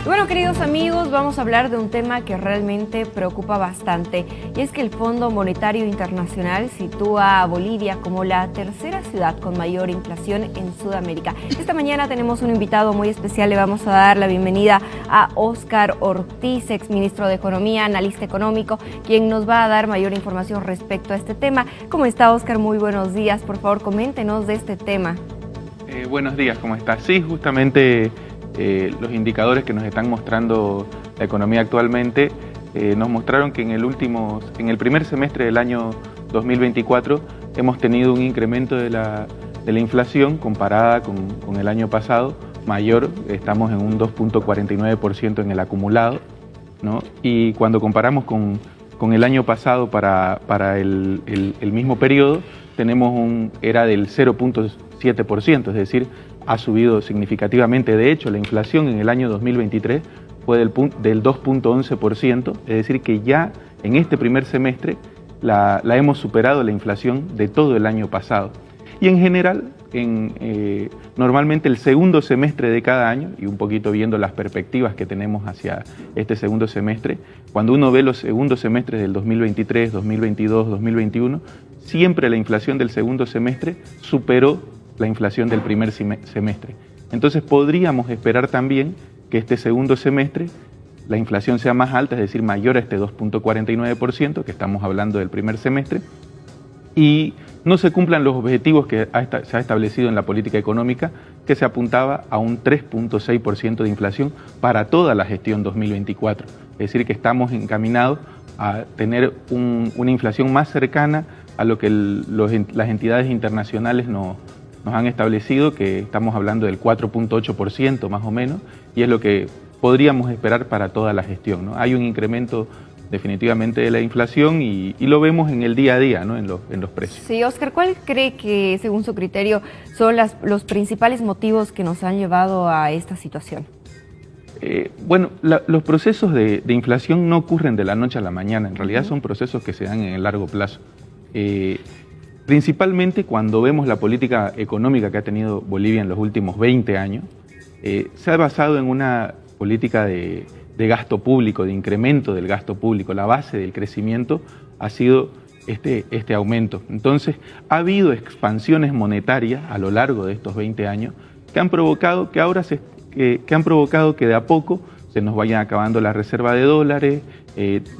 Y bueno, queridos amigos, vamos a hablar de un tema que realmente preocupa bastante, y es que el Fondo Monetario Internacional sitúa a Bolivia como la tercera ciudad con mayor inflación en Sudamérica. Esta mañana tenemos un invitado muy especial, le vamos a dar la bienvenida a Óscar Ortiz, exministro de Economía, analista económico, quien nos va a dar mayor información respecto a este tema. ¿Cómo está, Óscar? Muy buenos días, por favor, coméntenos de este tema. Buenos días, ¿cómo estás? Sí, justamente los indicadores que nos están mostrando la economía actualmente nos mostraron que en el primer semestre del año 2024 hemos tenido un incremento de la inflación comparada con el año pasado mayor. Estamos en un 2.49% en el acumulado, ¿no? Y cuando comparamos con el año pasado para el mismo periodo, era del 0.7%, es decir, ha subido significativamente. De hecho, la inflación en el año 2023 fue del 2.11%, es decir, que ya en este primer semestre la hemos superado la inflación de todo el año pasado. Y en general, normalmente el segundo semestre de cada año, y un poquito viendo las perspectivas que tenemos hacia este segundo semestre, cuando uno ve los segundos semestres del 2023, 2022, 2021, siempre la inflación del segundo semestre superó la inflación del primer semestre. Entonces podríamos esperar también que este segundo semestre la inflación sea más alta, es decir, mayor a este 2.49%, que estamos hablando del primer semestre, y no se cumplan los objetivos que se ha establecido en la política económica, que se apuntaba a un 3.6% de inflación para toda la gestión 2024. Es decir, que estamos encaminados a tener una inflación más cercana a lo que las entidades internacionales nos han establecido, que estamos hablando del 4.8% más o menos, y es lo que podríamos esperar para toda la gestión, ¿no? Hay un incremento definitivamente de la inflación y lo vemos en el día a día, ¿no? en los precios. Sí, Óscar, ¿cuál cree que, según su criterio, son los principales motivos que nos han llevado a esta situación? Los procesos de inflación no ocurren de la noche a la mañana, en realidad son procesos que se dan en el largo plazo. Principalmente cuando vemos la política económica que ha tenido Bolivia en los últimos 20 años, se ha basado en una política de gasto público, de incremento del gasto público. La base del crecimiento ha sido este aumento. Entonces, ha habido expansiones monetarias a lo largo de estos 20 años que han provocado que de a poco se nos vayan acabando la reserva de dólares,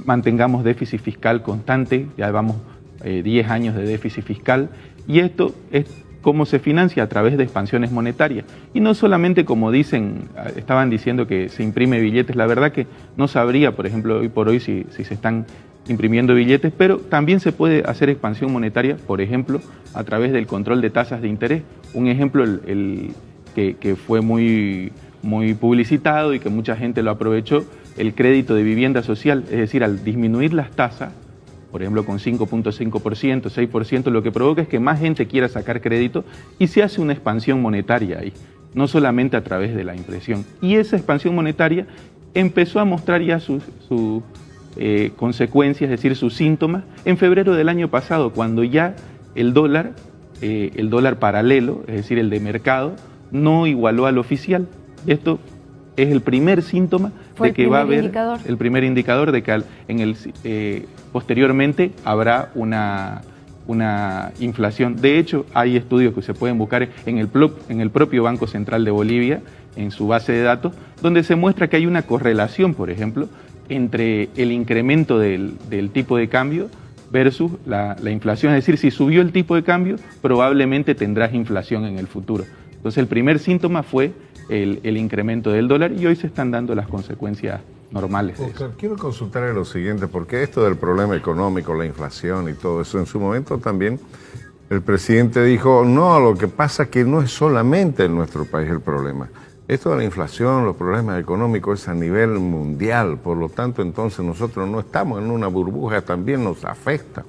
mantengamos déficit fiscal constante, ya vamos 10 años de déficit fiscal, y esto es cómo se financia a través de expansiones monetarias. Y no solamente, como estaban diciendo, que se imprime billetes. La verdad que no sabría, por ejemplo, hoy por hoy si se están imprimiendo billetes, pero también se puede hacer expansión monetaria, por ejemplo, a través del control de tasas de interés. Un ejemplo que fue muy publicitado y que mucha gente lo aprovechó, el crédito de vivienda social, es decir, al disminuir las tasas, por ejemplo, con 5.5%, 6%, lo que provoca es que más gente quiera sacar crédito y se hace una expansión monetaria ahí, no solamente a través de la impresión. Y esa expansión monetaria empezó a mostrar ya sus consecuencias, es decir, sus síntomas, en febrero del año pasado, cuando ya el dólar paralelo, es decir, el de mercado, no igualó al oficial. Esto es el primer síntoma de que va a haber el primer indicador de que posteriormente habrá una inflación. De hecho, hay estudios que se pueden buscar en el propio Banco Central de Bolivia, en su base de datos, donde se muestra que hay una correlación, por ejemplo, entre el incremento del tipo de cambio versus la inflación. Es decir, si subió el tipo de cambio, probablemente tendrás inflación en el futuro. Entonces, el primer síntoma fue el incremento del dólar, y hoy se están dando las consecuencias normales de eso. Quiero consultarle lo siguiente, porque esto del problema económico, la inflación y todo eso, en su momento también el presidente dijo, no, lo que pasa es que no es solamente en nuestro país el problema. Esto de la inflación, los problemas económicos es a nivel mundial, por lo tanto entonces nosotros no estamos en una burbuja, también nos afecta.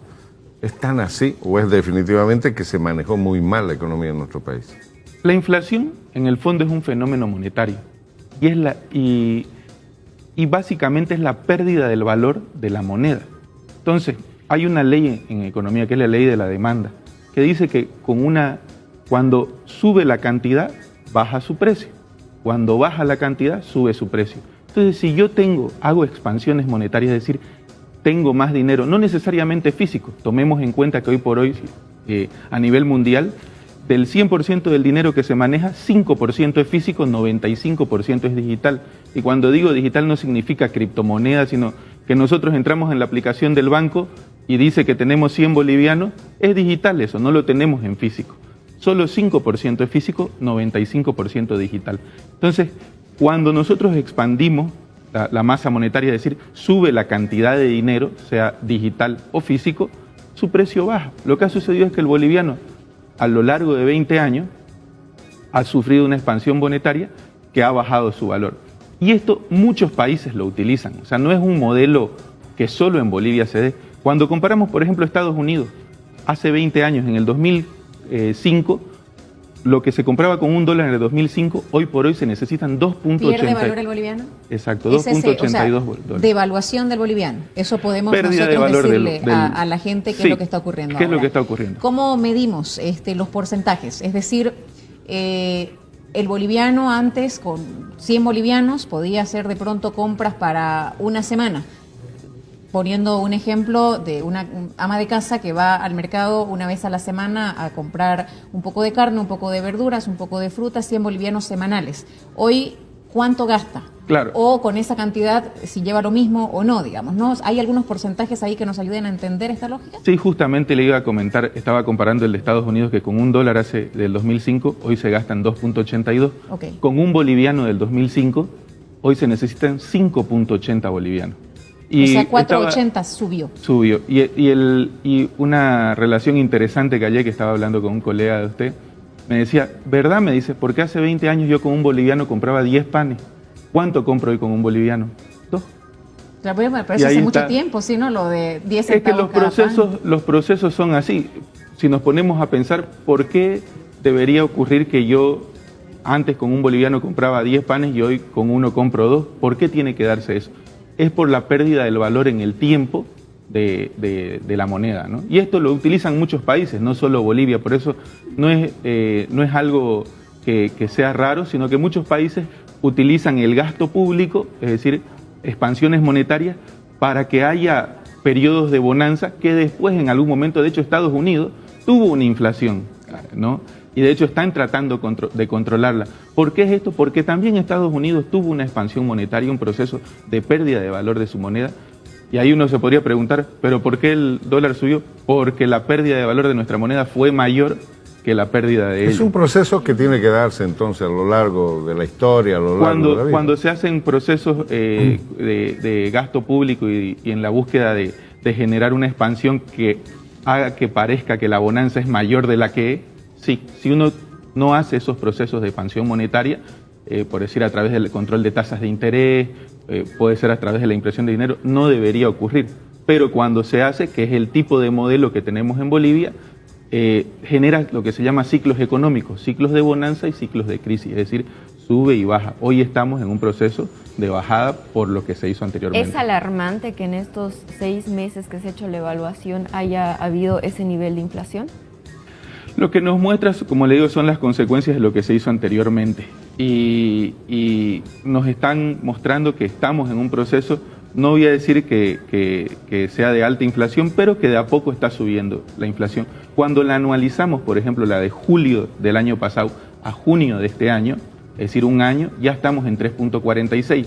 ¿Es tan así o es definitivamente que se manejó muy mal la economía en nuestro país? La inflación, en el fondo, es un fenómeno monetario y básicamente es la pérdida del valor de la moneda. Entonces, hay una ley en economía, que es la ley de la demanda, que dice que cuando sube la cantidad, baja su precio. Cuando baja la cantidad, sube su precio. Entonces, si yo hago expansiones monetarias, es decir, tengo más dinero, no necesariamente físico, tomemos en cuenta que hoy por hoy, a nivel mundial, del 100% del dinero que se maneja, 5% es físico, 95% es digital. Y cuando digo digital no significa criptomonedas, sino que nosotros entramos en la aplicación del banco y dice que tenemos 100 bolivianos, es digital eso, no lo tenemos en físico. Solo 5% es físico, 95% digital. Entonces, cuando nosotros expandimos la masa monetaria, es decir, sube la cantidad de dinero, sea digital o físico, su precio baja. Lo que ha sucedido es que el boliviano, a lo largo de 20 años, ha sufrido una expansión monetaria que ha bajado su valor. Y esto muchos países lo utilizan. O sea, no es un modelo que solo en Bolivia se dé. Cuando comparamos, por ejemplo, Estados Unidos, hace 20 años, en el 2005, lo que se compraba con $1 en el 2005, hoy por hoy se necesitan 2.80. ¿Pierde valor el boliviano? Exacto, 2.82 dólares. Devaluación del boliviano. Eso podemos Pérdida de nosotros valor decirle a la gente qué es lo que está ocurriendo ¿Qué ahora? es lo que está ocurriendo? ¿Cómo medimos los porcentajes? Es decir, el boliviano antes, con 100 bolivianos, podía hacer de pronto compras para una semana. Poniendo un ejemplo de una ama de casa que va al mercado una vez a la semana a comprar un poco de carne, un poco de verduras, un poco de frutas, 100 bolivianos semanales. Hoy, ¿cuánto gasta? Claro. O con esa cantidad, si lleva lo mismo o no, digamos, ¿no? ¿Hay algunos porcentajes ahí que nos ayuden a entender esta lógica? Sí, justamente le iba a comentar, estaba comparando el de Estados Unidos, que con $1 del 2005, hoy se gastan 2.82. Okay. Con un boliviano del 2005, hoy se necesitan 5.80 bolivianos. O sea, 4.80 subió. Subió. Y una relación interesante que ayer que estaba hablando con un colega de usted, me decía, ¿verdad? Me dice, porque hace 20 años yo con un boliviano compraba 10 panes. ¿Cuánto compro hoy con un boliviano? 2. Pero eso hace mucho tiempo, ¿sí, no? Lo de 10 centavos. Es que los procesos son así. Si nos ponemos a pensar, ¿por qué debería ocurrir que yo antes con un boliviano compraba 10 panes y hoy con uno compro 2? ¿Por qué tiene que darse eso? Es por la pérdida del valor en el tiempo de la moneda, ¿no? Y esto lo utilizan muchos países, no solo Bolivia, por eso no es algo que sea raro, sino que muchos países utilizan el gasto público, es decir, expansiones monetarias, para que haya periodos de bonanza que después en algún momento, de hecho Estados Unidos tuvo una inflación, ¿no? Y de hecho están tratando de controlarla. ¿Por qué es esto? Porque también Estados Unidos tuvo una expansión monetaria, un proceso de pérdida de valor de su moneda. Y ahí uno se podría preguntar, ¿pero por qué el dólar subió? Porque la pérdida de valor de nuestra moneda fue mayor que la pérdida de ella. Es un proceso que tiene que darse entonces a lo largo de la historia, a lo largo de la vida. Cuando se hacen procesos de gasto público y en la búsqueda de generar una expansión que haga que parezca que la bonanza es mayor de la que es, sí, si uno no hace esos procesos de expansión monetaria, por decir a través del control de tasas de interés, puede ser a través de la impresión de dinero, no debería ocurrir. Pero cuando se hace, que es el tipo de modelo que tenemos en Bolivia, genera lo que se llama ciclos económicos, ciclos de bonanza y ciclos de crisis, es decir, sube y baja. Hoy estamos en un proceso de bajada por lo que se hizo anteriormente. ¿Es alarmante que en estos 6 meses que se ha hecho la evaluación haya habido ese nivel de inflación? Lo que nos muestra, como le digo, son las consecuencias de lo que se hizo anteriormente. Y nos están mostrando que estamos en un proceso, no voy a decir que sea de alta inflación, pero que de a poco está subiendo la inflación. Cuando la anualizamos, por ejemplo, la de julio del año pasado a junio de este año, es decir, un año, ya estamos en 3.46.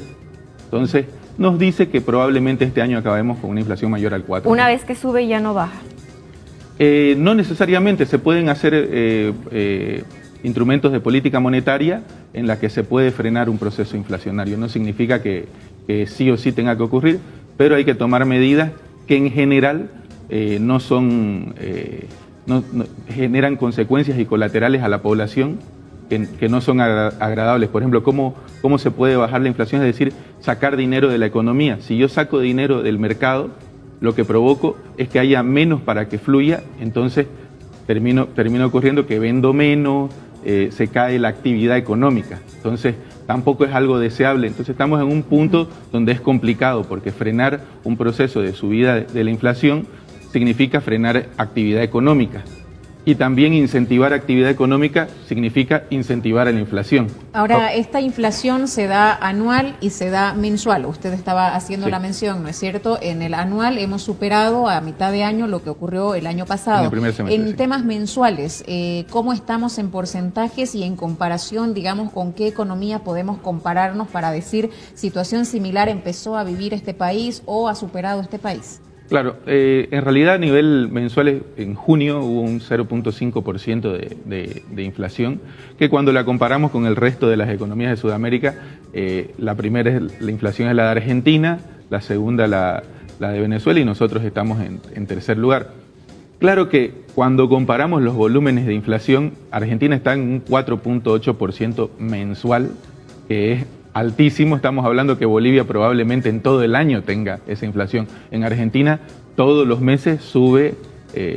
Entonces, nos dice que probablemente este año acabemos con una inflación mayor al 4%. Una vez que sube ya no baja. No necesariamente, se pueden hacer instrumentos de política monetaria en la que se puede frenar un proceso inflacionario. No significa que sí o sí tenga que ocurrir, pero hay que tomar medidas que en general no generan consecuencias y colaterales a la población que no son agradables. Por ejemplo, ¿cómo se puede bajar la inflación? Es decir, sacar dinero de la economía. Si yo saco dinero del mercado, lo que provoco es que haya menos para que fluya, entonces termina ocurriendo que vendo menos, se cae la actividad económica. Entonces tampoco es algo deseable. Entonces estamos en un punto donde es complicado, porque frenar un proceso de subida de la inflación significa frenar actividad económica. Y también incentivar actividad económica significa incentivar a la inflación. Ahora, esta inflación se da anual y se da mensual. Usted estaba haciendo Sí. la mención, ¿no es cierto? En el anual hemos superado a mitad de año lo que ocurrió el año pasado. En el primer semestre, En sí. temas mensuales, ¿cómo estamos en porcentajes y en comparación, digamos, con qué economía podemos compararnos para decir situación similar empezó a vivir este país o ha superado este país? Claro, en realidad a nivel mensual en junio hubo un 0.5% de inflación, que cuando la comparamos con el resto de las economías de Sudamérica, la primera la inflación es la de Argentina, la segunda la de Venezuela y nosotros estamos en tercer lugar. Claro que cuando comparamos los volúmenes de inflación, Argentina está en un 4.8% mensual, que es altísimo. Estamos hablando que Bolivia probablemente en todo el año tenga esa inflación. En Argentina todos los meses sube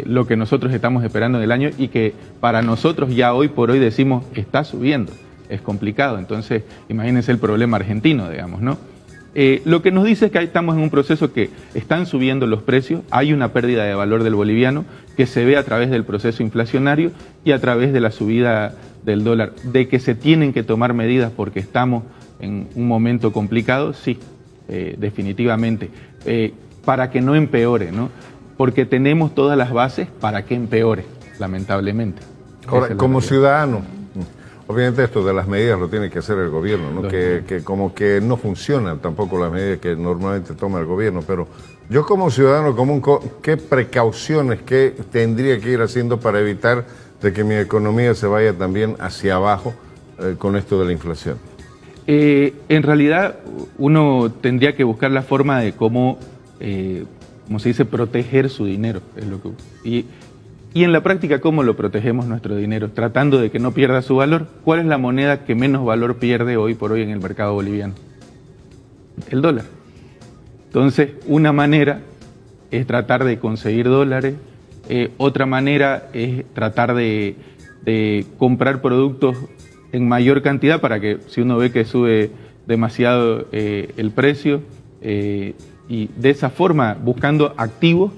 lo que nosotros estamos esperando en el año y que para nosotros ya hoy por hoy decimos está subiendo. Es complicado. Entonces imagínense el problema argentino, digamos, ¿no? Lo que nos dice es que ahí estamos en un proceso que están subiendo los precios, hay una pérdida de valor del boliviano que se ve a través del proceso inflacionario y a través de la subida del dólar. De que se tienen que tomar medidas porque estamos en un momento complicado, sí, definitivamente, para que no empeore, ¿no? Porque tenemos todas las bases para que empeore, lamentablemente. Ahora, Esa es la como realidad. ciudadano, obviamente esto de las medidas lo tiene que hacer el gobierno, ¿no? Que como que no funcionan tampoco las medidas que normalmente toma el gobierno, pero yo como ciudadano común, ¿qué precauciones que tendría que ir haciendo para evitar de que mi economía se vaya también hacia abajo con esto de la inflación? En realidad uno tendría que buscar la forma de cómo, como se dice, proteger su dinero. Es lo que, y en la práctica, ¿cómo lo protegemos nuestro dinero? Tratando de que no pierda su valor. ¿Cuál es la moneda que menos valor pierde hoy por hoy en el mercado boliviano? El dólar. Entonces, una manera es tratar de conseguir dólares, otra manera es tratar de comprar productos en mayor cantidad para que si uno ve que sube demasiado el precio y de esa forma buscando activos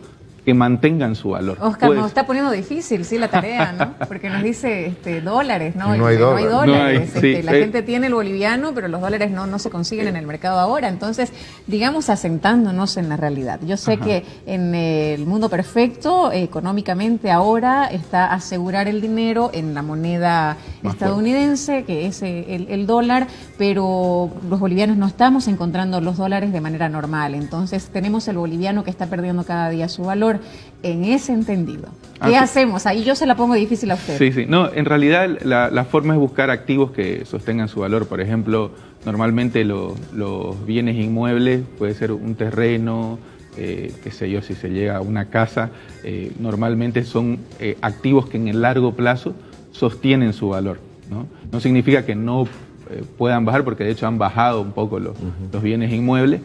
que mantengan su valor. Oscar, Pues, nos está poniendo difícil, sí, la tarea, ¿no? Porque nos dice dólares, ¿no? No hay No hay dólares. dólares. No hay, sí, La gente tiene el boliviano, pero los dólares no se consiguen en el mercado ahora. Entonces, digamos, asentándonos en la realidad. Yo sé que en el mundo perfecto, económicamente ahora, está asegurar el dinero en la moneda Más estadounidense, que es el dólar, pero los bolivianos no estamos encontrando los dólares de manera normal. Entonces, tenemos el boliviano que está perdiendo cada día su valor. En ese entendido, ¿qué Sí. hacemos? Ahí yo se la pongo difícil a usted. Sí, sí. No, en realidad la forma es buscar activos que sostengan su valor. Por ejemplo, normalmente los bienes inmuebles, puede ser un terreno, qué sé yo, si se llega a una casa, normalmente son activos que en el largo plazo sostienen su valor, ¿no? No significa que no puedan bajar, porque de hecho han bajado un poco los bienes inmuebles,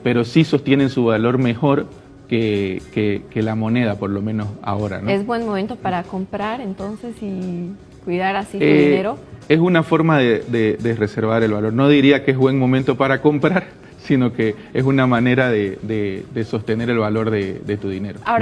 pero sí sostienen su valor mejor que la moneda, por lo menos ahora, ¿no? Es buen momento para comprar entonces y cuidar así tu dinero. Es una forma de reservar el valor. No diría que es buen momento para comprar, sino que es una manera de sostener el valor de tu dinero. Ahora,